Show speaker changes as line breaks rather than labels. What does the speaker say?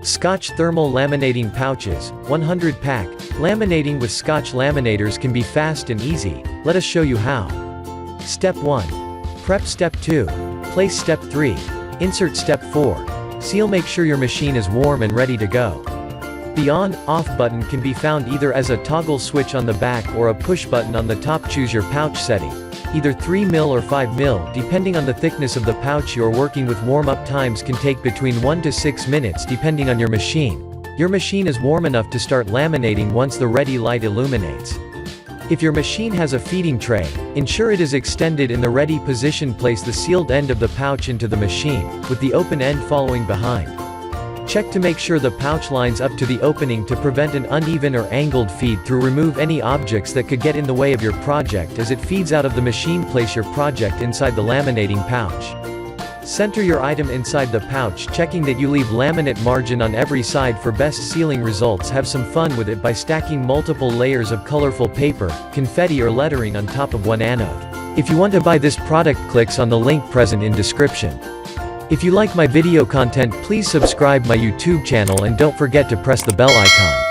Scotch thermal laminating pouches, 100 pack. Laminating with Scotch laminators can be fast and easy. Let us show you how. Step 1. Prep. Step 2. Place. Step 3. Insert. Step 4. Seal. Make sure your machine is warm and ready to go. The on/off button can be found either as a toggle switch on the back or a push button on the top. Choose your pouch setting. Either 3mm or 5mm, depending on the thickness of the pouch you're working with. Warm-up times can take between 1 to 6 minutes depending on your machine. Your machine is warm enough to start laminating once the ready light illuminates. If your machine has a feeding tray, ensure it is extended in the ready position. Place the sealed end of the pouch into the machine, with the open end following behind. Check to make sure the pouch lines up to the opening to prevent an uneven or angled feed through. Remove any objects that could get in the way of your project as it feeds out of the machine. Place your project inside the laminating pouch. Center your item inside the pouch, checking that you leave laminate margin on every side for best sealing results. Have some fun with it by stacking multiple layers of colorful paper, confetti or lettering on top of one anode. If you want to buy this product, clicks on the link present in description. If you like my video content, please subscribe my YouTube channel and don't forget to press the bell icon.